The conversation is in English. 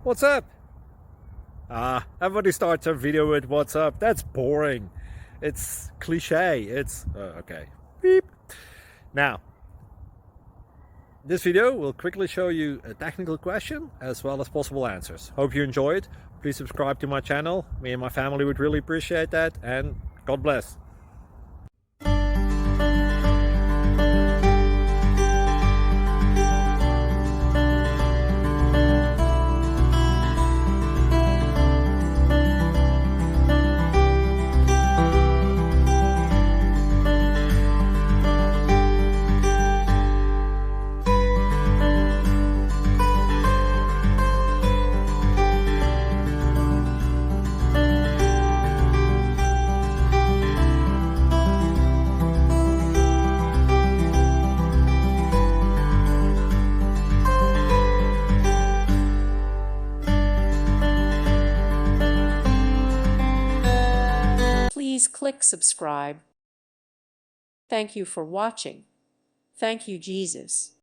What's up? Everybody starts their video with what's up. That's boring. It's cliche. It's okay. Beep. Now, this video will quickly show you a technical question as well as possible answers. Hope you enjoy it. Please subscribe to my channel. Me and my family would really appreciate that, and God bless. Please click subscribe. Thank you for watching. Thank you, Jesus.